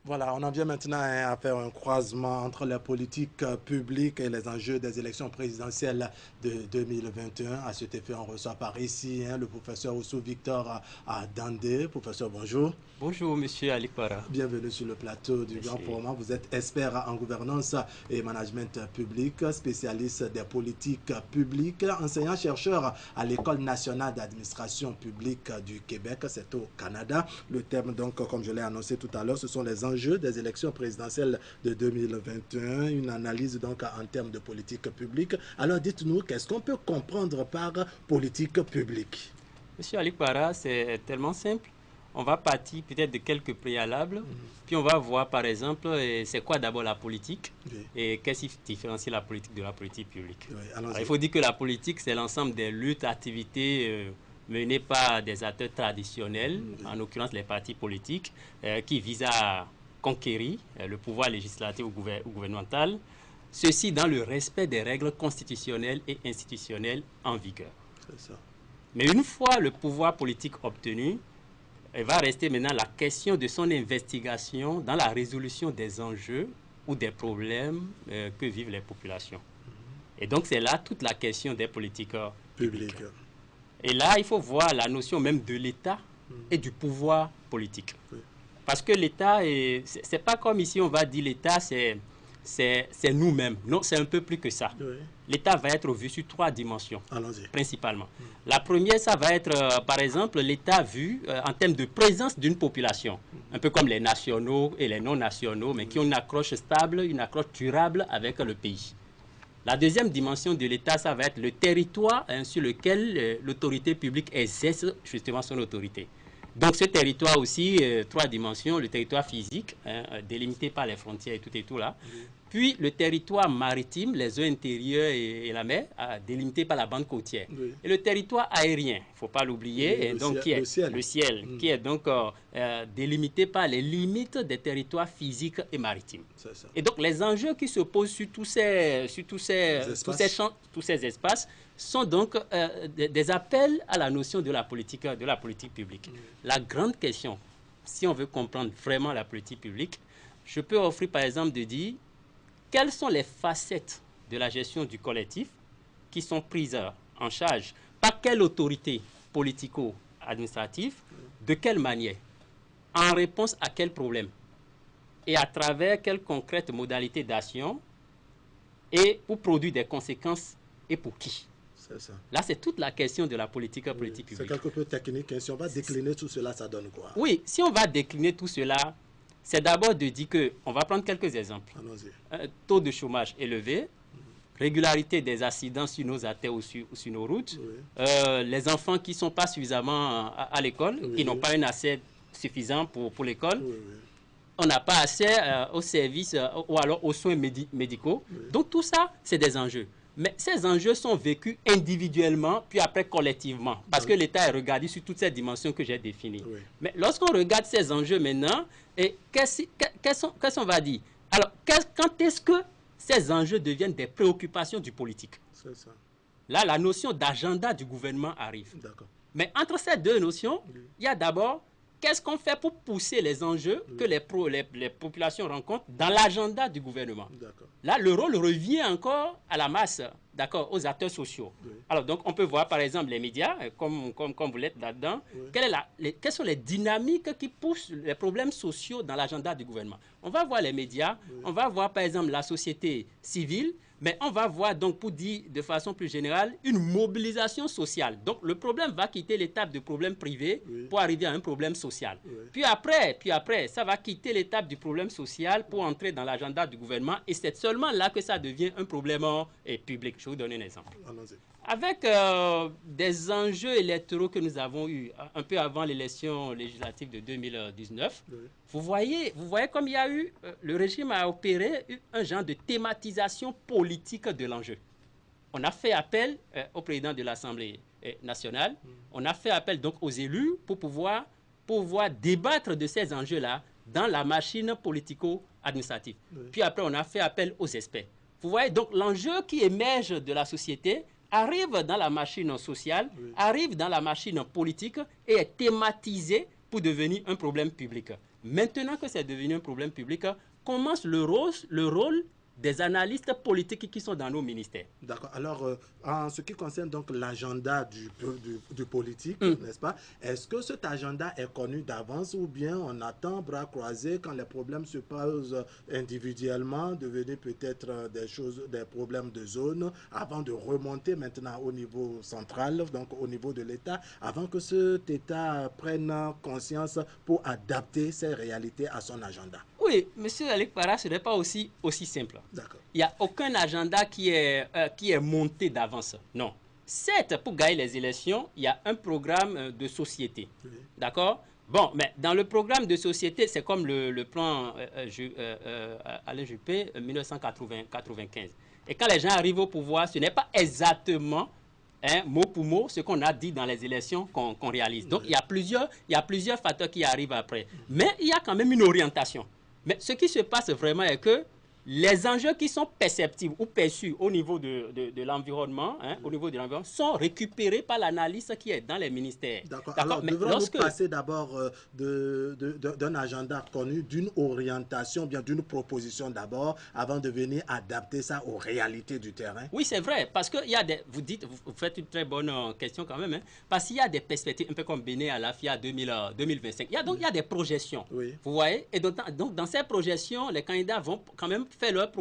Voilà, on en vient maintenant à faire un croisement entre la politique publique et les enjeux des élections présidentielles de 2021. À cet effet, on reçoit par ici le professeur Oussou Victor Dandé. Professeur, bonjour. Bonjour, monsieur Alikwara. Bienvenue sur le plateau du Grand Merci. Format. Vous êtes expert en gouvernance et management public, spécialiste des politiques publiques, enseignant-chercheur à l'École nationale d'administration publique du Québec, c'est au Canada. Le thème, donc, comme je l'ai annoncé tout à l'heure, ce sont les enjeux des élections présidentielles de 2021, une analyse donc en termes de politique publique. Alors dites-nous, qu'est-ce qu'on peut comprendre par politique publique? Monsieur Alikwara, c'est tellement simple. On va partir peut-être de quelques préalables, Mhm. puis on va voir par exemple c'est quoi d'abord la politique Oui, et qu'est-ce qui différencie la politique de la politique publique. oui, Alors, il allons-y. faut dire que la politique, c'est l'ensemble des luttes, activités menées par des acteurs traditionnels, Oui, en l'occurrence les partis politiques, qui visent à conquérir le pouvoir législatif ou gouvernemental, ceci dans le respect des règles constitutionnelles et institutionnelles en vigueur. c'est ça. Mais une fois le pouvoir politique obtenu, il va rester maintenant la question de son investigation dans la résolution des enjeux ou des problèmes que vivent les populations. Et donc c'est là toute la question des politiques publiques. Public. Et là, il faut voir la notion même de l'État et Mhm. du pouvoir politique. Oui. Parce que l'État, c'est pas comme ici on va dire l'État, c'est nous-mêmes. Non, c'est un peu plus que ça. Oui. L'État va être vu sur trois dimensions Allons-y. principalement. La première, ça va être, par exemple, l'État vu en termes de présence d'une population, un peu comme les nationaux et les non-nationaux, mais qui ont une accroche stable, une accroche durable avec le pays. La deuxième dimension de l'État, ça va être le territoire sur lequel l'autorité publique exerce justement son autorité. Donc ce territoire aussi, trois dimensions, le territoire physique, délimité par les frontières et tout là, Oui. puis le territoire maritime, les eaux intérieures et la mer, délimité par la bande côtière. Oui. Et le territoire aérien, il ne faut pas l'oublier, Le donc ciel. qui est Le ciel. le ciel, qui est donc délimité par les limites des territoires physiques et maritimes. C'est ça. Et donc les enjeux qui se posent sur tous ces espaces sont donc des appels à la notion de la politique publique. La grande question, si on veut comprendre vraiment la politique publique, je peux offrir par exemple de dire quelles sont les facettes de la gestion du collectif qui sont prises en charge par quelle autorité politico-administrative, de quelle manière, en réponse à quel problème et à travers quelles concrètes modalités d'action et pour produire des conséquences et pour qui. C'est ça. Là, c'est toute la question de la politique Oui. C'est publique. quelque peu technique. Si on va décliner tout cela, ça donne quoi? Oui, si on va décliner tout cela, c'est d'abord de dire que, on va prendre quelques exemples. Allons-y. Un taux de chômage élevé, régularité des accidents sur nos artères ou sur nos routes, Oui. les enfants qui ne sont pas suffisamment à l'école, Oui. qui n'ont pas un accès suffisant pour l'école, Oui, oui. on n'a pas accès aux services ou alors aux soins médicaux. Oui. Donc tout ça, c'est des enjeux. Mais ces enjeux sont vécus individuellement, puis après collectivement, parce que l'État est regardé sur toutes ces dimensions que j'ai définies. Oui. Mais lorsqu'on regarde ces enjeux maintenant, qu'est-ce qu'on va dire? Alors, quand est-ce que ces enjeux deviennent des préoccupations du politique? C'est ça. Là, la notion d'agenda du gouvernement arrive. D'accord. Mais entre ces deux notions, Oui. il y a d'abord qu'est-ce qu'on fait pour pousser les enjeux Oui. que les populations rencontrent dans l'agenda du gouvernement. D'accord. Là, le rôle revient encore à la masse, d'accord, aux acteurs sociaux. Oui. Alors, donc, on peut voir, par exemple, les médias, comme vous l'êtes là-dedans. Oui. Quelles sont les dynamiques qui poussent les problèmes sociaux dans l'agenda du gouvernement? On va voir les médias, Oui. on va voir, par exemple, la société civile, mais on va voir, donc, pour dire de façon plus générale, une mobilisation sociale. Donc, le problème va quitter l'étape de problème privé Oui. pour arriver à un problème social. Oui. Puis après, ça va quitter l'étape du problème social pour entrer dans l'agenda du gouvernement. Et c'est seulement là que ça devient un problème public. Je vais vous donner un exemple. Allons-y. Avec des enjeux électoraux que nous avons eus un peu avant l'élection législative de 2019, Oui. vous voyez comme il y a eu, le régime a opéré un genre de thématisation politique de l'enjeu. On a fait appel au président de l'Assemblée nationale, on a fait appel donc aux élus pour pouvoir débattre de ces enjeux-là dans la machine politico-administrative. Oui. Puis après, on a fait appel aux experts. Vous voyez, donc l'enjeu qui émerge de la société arrive dans la machine sociale, Oui. arrive dans la machine politique et est thématisé pour devenir un problème public. Maintenant que c'est devenu un problème public, commence le rôle des analystes politiques qui sont dans nos ministères. D'accord. Alors, en ce qui concerne donc l'agenda du politique, n'est-ce pas? Est-ce que cet agenda est connu d'avance ou bien on attend bras croisés quand les problèmes se posent individuellement, devenir peut-être des problèmes de zone, avant de remonter maintenant au niveau central, donc au niveau de l'État, avant que cet État prenne conscience pour adapter ses réalités à son agenda? Oui, M. Alec Para, ce n'est pas aussi simple. Il n'y a aucun agenda qui est monté d'avance. Non. Certes, pour gagner les élections, il y a un programme de société. Oui. D'accord? Bon, mais dans le programme de société, c'est comme le plan Alain Juppé 1995. Et quand les gens arrivent au pouvoir, ce n'est pas exactement mot pour mot ce qu'on a dit dans les élections qu'on réalise. Donc, il y a plusieurs facteurs qui arrivent après. Mais il y a quand même une orientation. Mais ce qui se passe vraiment est que les enjeux qui sont perceptibles ou perçus au niveau de l'environnement, au niveau de l'environnement, sont récupérés par l'analyse qui est dans les ministères. D'accord. Alors, devrons-nous passer d'abord d'un agenda connu, d'une orientation, bien d'une proposition d'abord, avant de venir adapter ça aux réalités du terrain? Oui, c'est vrai, parce que il y a vous faites une très bonne question quand même, parce qu'il y a des perspectives, un peu comme Béné à la FIA 2025. Il y a des projections, oui. Vous voyez, et donc dans ces projections, les candidats vont quand même faire leur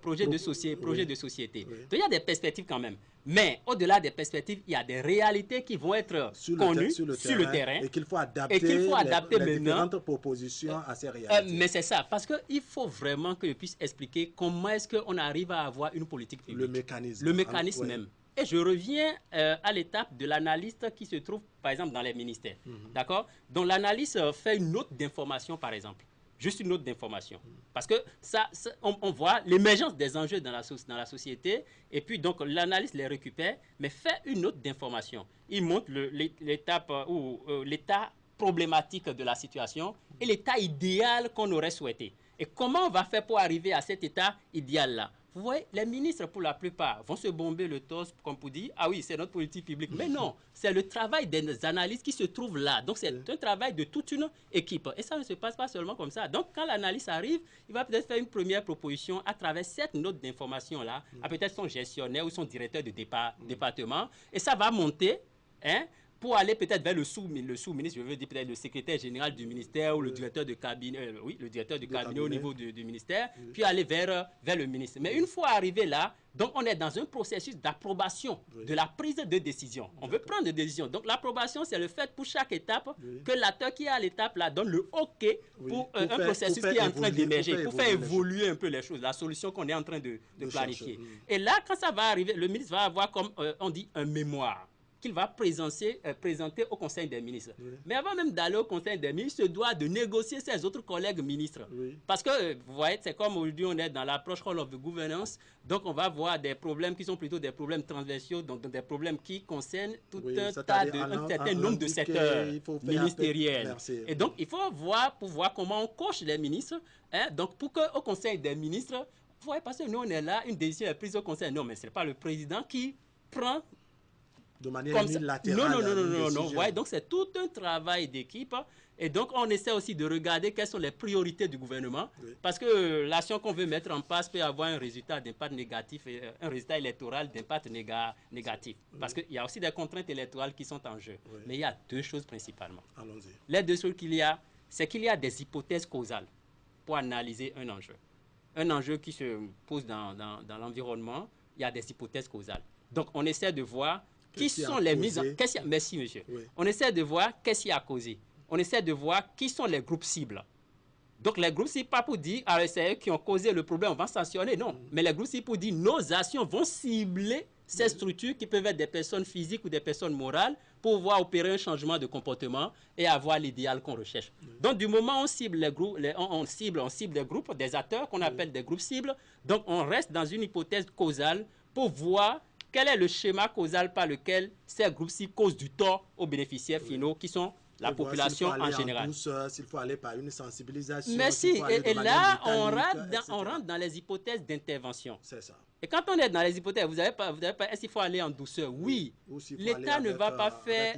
projet de société. Oui. Donc, il y a des perspectives quand même. Mais au-delà des perspectives, il y a des réalités qui vont être connues sur le terrain. Et qu'il faut adapter, les différentes propositions à ces réalités. Mais c'est ça, parce qu'il faut vraiment que je puisse expliquer comment est-ce qu'on arrive à avoir une politique publique. Le mécanisme. Le mécanisme même. Et je reviens à l'étape de l'analyste qui se trouve, par exemple, dans les ministères. D'accord? Donc, l'analyste fait une note d'information, par exemple. Juste une note d'information. Parce que on voit l'émergence des enjeux dans la société, et puis donc l'analyste les récupère, mais fait une note d'information. Il montre l'étape ou l'état problématique de la situation et l'état idéal qu'on aurait souhaité. Et comment on va faire pour arriver à cet état idéal-là? Vous voyez, les ministres, pour la plupart, vont se bomber le torse, comme pour dire, ah oui, c'est notre politique publique. Mais non, c'est le travail des analystes qui se trouve là. Donc, c'est un travail de toute une équipe. Et ça ne se passe pas seulement comme ça. Donc, quand l'analyste arrive, il va peut-être faire une première proposition à travers cette note d'information-là, à peut-être son gestionnaire ou son directeur de département. Et ça va monter, pour aller peut-être vers le sous-ministre, je veux dire peut-être le secrétaire général du ministère ou le directeur de cabinet, le directeur de cabinet au niveau du ministère, puis aller vers le ministre. Mais une fois arrivé là, donc on est dans un processus d'approbation de la prise de décision. On veut prendre des décisions. Donc l'approbation, c'est le fait pour chaque étape que l'acteur qui est à l'étape là donne le OK pour un processus qui est en train d'émerger, pour faire évoluer un peu les choses, la solution qu'on est en train de planifier. Et là, quand ça va arriver, le ministre va avoir, comme on dit, un mémoire qu'il va présenter au Conseil des ministres. Oui. Mais avant même d'aller au Conseil des ministres, il se doit de négocier ses autres collègues ministres. Oui. Parce que, vous voyez, c'est comme aujourd'hui, on est dans l'approche Role of the Governance, donc on va voir des problèmes qui sont plutôt des problèmes transversaux, donc des problèmes qui concernent tout un certain nombre de secteurs ministériels. Et donc, il faut voir comment on coche les ministres, donc pour qu'au Conseil des ministres, vous voyez, parce que nous, on est là, une décision est prise au Conseil. Non, mais ce n'est pas le président qui prend de manière unilatérale. Non. Ouais, donc c'est tout un travail d'équipe. Et donc on essaie aussi de regarder quelles sont les priorités du gouvernement. Oui. Parce que l'action qu'on veut mettre en place peut avoir un résultat d'impact négatif, un résultat électoral d'impact négatif. Oui. Parce qu'il y a aussi des contraintes électorales qui sont en jeu. Oui. Mais il y a deux choses principalement. Allons-y. Les deux choses qu'il y a, c'est qu'il y a des hypothèses causales pour analyser un enjeu. Un enjeu qui se pose dans l'environnement, il y a des hypothèses causales. Donc on essaie de voir qui sont les mises en... Merci, monsieur. Oui. On essaie de voir qu'est-ce qui a causé. On essaie de voir qui sont les groupes cibles. Donc, les groupes cibles, pas pour dire, ah, c'est eux qui ont causé le problème, on va sanctionner. Non. Mais les groupes cibles pour dire, nos actions vont cibler ces structures qui peuvent être des personnes physiques ou des personnes morales pour pouvoir opérer un changement de comportement et avoir l'idéal qu'on recherche. Donc, du moment où on cible les groupes, on cible des groupes, des acteurs qu'on appelle des groupes cibles. Donc, on reste dans une hypothèse causale pour voir quel est le schéma causal par lequel ces groupes-ci causent du tort aux bénéficiaires finaux qui sont la population en général. S'il faut aller par une sensibilisation. Merci. Et là, on rentre dans les hypothèses d'intervention. C'est ça. Et quand on est dans les hypothèses, vous n'avez pas, est-ce qu'il faut aller en douceur? Oui. L'État ne va pas faire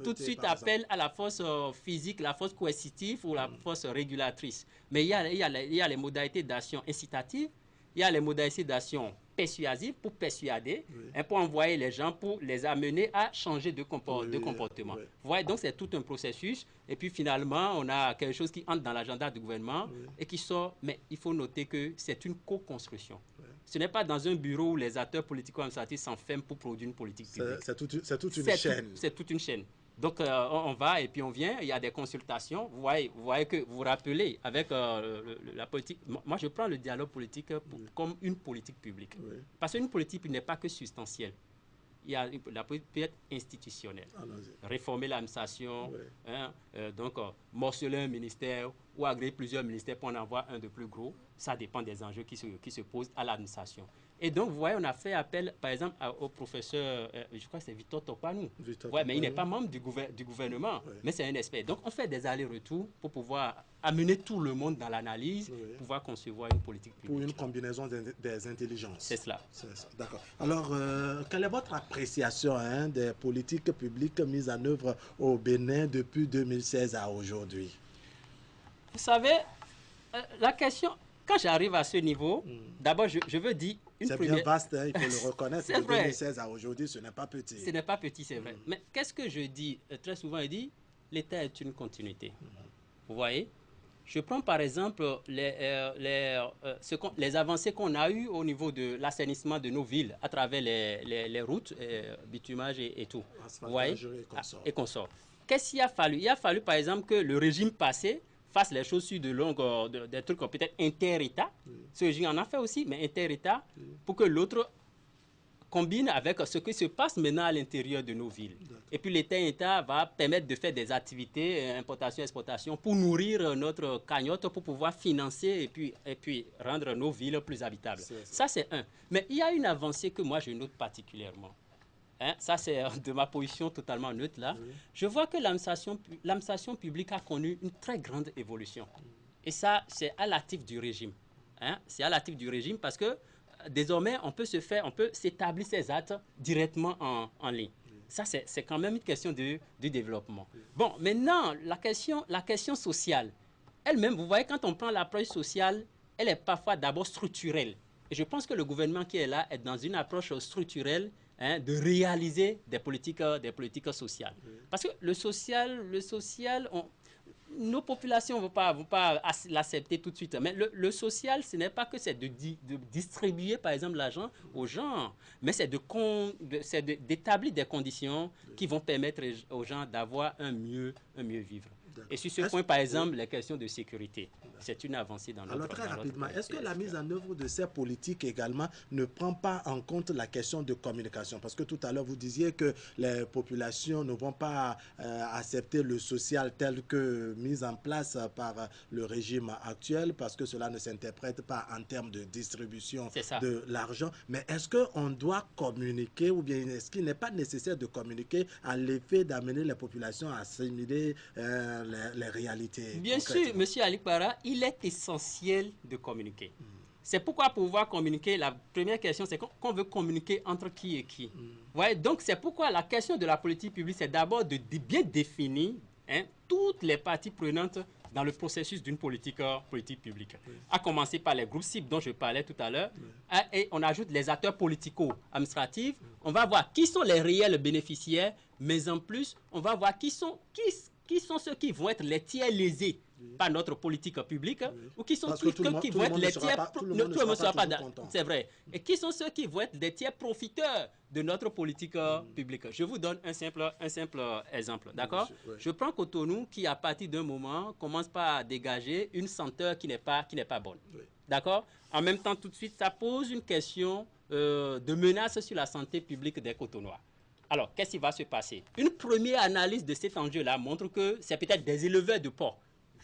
tout de suite appel à la force physique, la force coercitive ou la force régulatrice. Mais il y a les modalités d'action incitatives, il y a les modalités d'action persuasives pour persuader, pour envoyer les gens, pour les amener à changer de comportement. Vous voyez, donc c'est tout un processus. Et puis finalement, on a quelque chose qui entre dans l'agenda du gouvernement et qui sort. Mais il faut noter que c'est une co-construction. Ce n'est pas dans un bureau où les acteurs politico-administratifs s'enferment pour produire une politique publique. C'est toute une chaîne. C'est toute une chaîne. Donc, on va et puis on vient, il y a des consultations. Vous voyez que vous vous rappelez avec la politique. Moi, je prends le dialogue politique comme une politique publique. Parce qu'une politique n'est pas que substantielle. La politique peut être institutionnelle. Réformer l'administration, donc morceler un ministère ou agréer plusieurs ministères pour en avoir un de plus gros. Ça dépend des enjeux qui se posent à l'administration. Et donc, vous voyez, on a fait appel, par exemple, au professeur, je crois que c'est Victor Tokpanou. Mais il n'est pas membre du gouvernement, mais c'est un expert. Donc, on fait des allers-retours pour pouvoir amener tout le monde dans l'analyse, pouvoir concevoir une politique publique. Pour une combinaison des intelligences. C'est cela. D'accord. Alors, quelle est votre appréciation des politiques publiques mises en œuvre au Bénin depuis 2016 à aujourd'hui? Vous savez, la question... Quand j'arrive à ce niveau, d'abord, je veux dire une première... C'est bien vaste, il faut le reconnaître. De 2016 à aujourd'hui, ce n'est pas petit. Ce n'est pas petit, c'est vrai. Mais qu'est-ce que je dis? Très souvent, je dis, l'État est une continuité. Vous voyez? Je prends par exemple les avancées qu'on a eues au niveau de l'assainissement de nos villes à travers les routes, bitumage et tout. Vous voyez? Et consorts. Qu'est-ce qu'il a fallu? Il a fallu, par exemple, que le régime passé fasse les choses sur des trucs peut-être inter-État. Ce régime en a fait aussi, mais inter-État, pour que l'autre combine avec ce qui se passe maintenant à l'intérieur de nos villes. Et puis l'État va permettre de faire des activités, importation, exportation, pour nourrir notre cagnotte, pour pouvoir financer et puis rendre nos villes plus habitables. Ça, c'est un. Mais il y a une avancée que moi, je note particulièrement. Ça, c'est de ma position totalement neutre là. Je vois que l'administration publique a connu une très grande évolution. Et ça, c'est à l'actif du régime. C'est à l'actif du régime parce que désormais, on peut s'établir ces actes directement en ligne. Ça, c'est quand même une question du développement. Bon, maintenant, la question sociale, elle-même, vous voyez, quand on prend l'approche sociale, elle est parfois d'abord structurelle. Et je pense que le gouvernement qui est là est dans une approche structurelle de réaliser des politiques sociales. Parce que le social, nos populations ne vont pas l'accepter tout de suite. Mais le social, ce n'est pas que c'est de distribuer, par exemple, l'argent aux gens, mais c'est d'établir des conditions qui vont permettre aux gens d'avoir un mieux vivre. Et sur ce point, par exemple, les questions de sécurité, c'est une avancée dans notre... Alors, très rapidement, est-ce que la mise en œuvre de ces politiques également ne prend pas en compte la question de communication? Parce que tout à l'heure, vous disiez que les populations ne vont pas accepter le social tel que mis en place par le régime actuel, parce que cela ne s'interprète pas en termes de distribution de l'argent. Mais est-ce qu'on doit communiquer, ou bien est-ce qu'il n'est pas nécessaire de communiquer à l'effet d'amener les populations à assimiler les réalités? Bien sûr, M. Ali Para, il est essentiel de communiquer. C'est pourquoi pour pouvoir communiquer, la première question, c'est qu'on veut communiquer entre qui et qui. Ouais, donc c'est pourquoi la question de la politique publique, c'est d'abord de bien définir toutes les parties prenantes dans le processus d'une politique publique. À commencer par les groupes cibles dont je parlais tout à l'heure, et on ajoute les acteurs politico-administratifs. On va voir qui sont les réels bénéficiaires, mais en plus, on va voir qui sont ceux qui vont être les tiers lésés par notre politique publique, ou qui sont ceux qui vont être les tiers... Tout le monde ne sera pas content. C'est vrai. Et qui sont ceux qui vont être des tiers profiteurs de notre politique publique. Je vous donne un simple exemple, d'accord? Je prends Cotonou qui, à partir d'un moment, commence par dégager une senteur qui n'est pas bonne. D'accord? En même temps, tout de suite, ça pose une question de menace sur la santé publique des Cotonois. Alors, qu'est-ce qui va se passer? Une première analyse de cet enjeu-là montre que c'est peut-être des éleveurs de porc.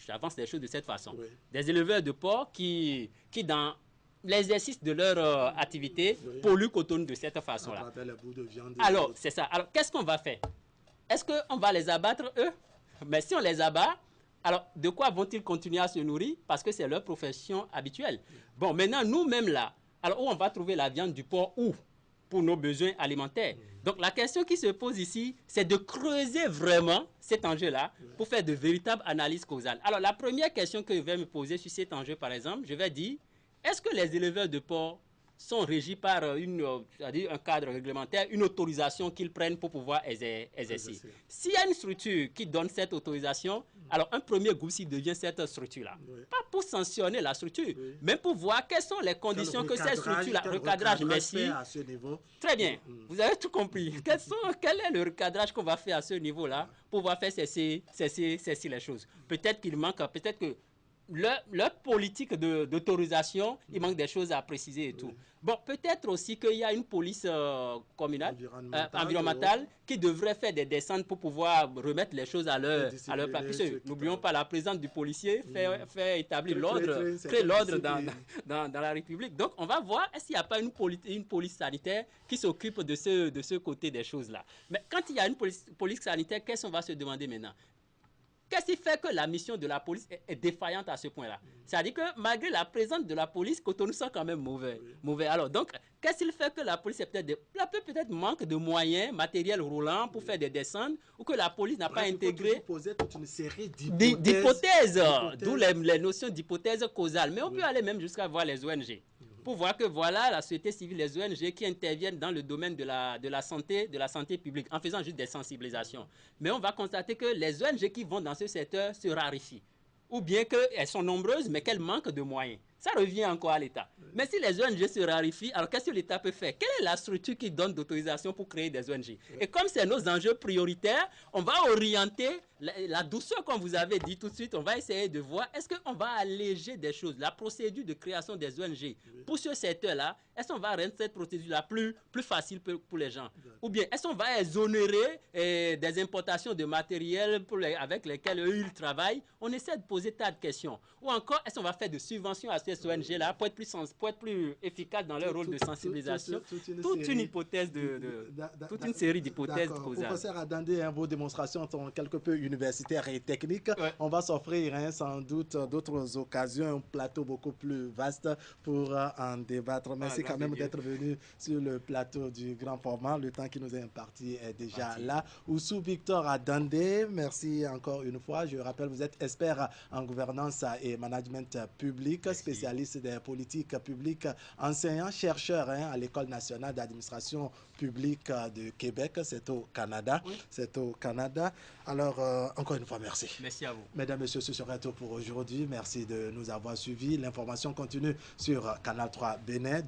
J'avance les choses de cette façon. Des éleveurs de porc qui dans l'exercice de leur activité, polluent Cotonou de cette façon-là. Alors, c'est ça. Alors, qu'est-ce qu'on va faire? Est-ce qu'on va les abattre, eux? Mais si on les abat, alors, de quoi vont-ils continuer à se nourrir? Parce que c'est leur profession habituelle. Bon, maintenant, nous-mêmes là, Alors, où on va trouver la viande du porc où? Pour nos besoins alimentaires. Donc, la question qui se pose ici, c'est de creuser vraiment cet enjeu-là pour faire de véritables analyses causales. Alors, la première question que je vais me poser sur cet enjeu, par exemple, je vais dire, est-ce que les éleveurs de porc sont régis par un cadre réglementaire, une autorisation qu'ils prennent pour pouvoir exercer. S'il y a une structure qui donne cette autorisation, alors un premier groupe s'il devient cette structure-là. Pas pour sanctionner la structure, mais pour voir quelles sont les conditions que cette structure-là, recadrage, merci. À ce niveau. Très bien, vous avez tout compris. Quel est le recadrage qu'on va faire à ce niveau-là pour pouvoir faire cesser les choses? Peut-être qu'il manque, peut-être que leur politique d'autorisation, il manque des choses à préciser et tout. Bon, peut-être aussi qu'il y a une police communale, environnementale, qui devrait faire des descentes pour pouvoir remettre les choses à leur place. N'oublions pas, la présence du policier fait établir l'ordre, créer l'ordre dans la République. Donc, on va voir est-ce qu'il n'y a pas une police sanitaire qui s'occupe de ce côté des choses-là. Mais quand il y a une police sanitaire, qu'est-ce qu'on va se demander maintenant? Qu'est-ce qui fait que la mission de la police est défaillante à ce point-là? C'est-à-dire que malgré la présence de la police, Cotonou sent quand même mauvais. Alors, donc, qu'est-ce qui fait que la police peut-être manque de moyens matériels roulants pour faire des descentes ou que la police n'a pas intégré poser toute une série d'hypothèses, d'où les notions d'hypothèses causales. Mais on peut aller même jusqu'à voir les ONG. Pour voir que voilà la société civile, les ONG qui interviennent dans le domaine de la santé publique en faisant juste des sensibilisations. Mais on va constater que les ONG qui vont dans ce secteur se raréfient. Ou bien qu'elles sont nombreuses, mais qu'elles manquent de moyens. Ça revient encore à l'État. Mais si les ONG se raréfient, alors qu'est-ce que l'État peut faire? Quelle est la structure qui donne d'autorisation pour créer des ONG? Et comme c'est nos enjeux prioritaires, on va orienter la douceur, comme vous avez dit tout de suite, on va essayer de voir, est-ce qu'on va alléger des choses? La procédure de création des ONG pour ce secteur-là, est-ce qu'on va rendre cette procédure-là plus facile pour les gens? Ou bien, est-ce qu'on va exonérer des importations de matériel avec lesquels eux, ils travaillent? On essaie de poser tas de questions. Ou encore, est-ce qu'on va faire de subventions à ces ONG-là pour être plus efficaces dans leur rôle de sensibilisation? Toute une série d'hypothèses causales. Professeur Adandé, vos démonstrations sont quelque peu universitaires et techniques. On va s'offrir sans doute d'autres occasions, un plateau beaucoup plus vaste pour en débattre. Merci quand même d'être venu sur le plateau du grand format. Le temps qui nous est imparti est déjà là. Oussou Victor Adandé, merci encore une fois. Je rappelle, vous êtes expert en gouvernance et management public, spécialiste des politiques publiques, enseignant, chercheur à l'École nationale d'administration publique de Québec. C'est au Canada. C'est au Canada. Alors, encore une fois, merci. Merci à vous. Mesdames, Messieurs, ce serait tout pour aujourd'hui. Merci de nous avoir suivis. L'information continue sur Canal 3 Bénin.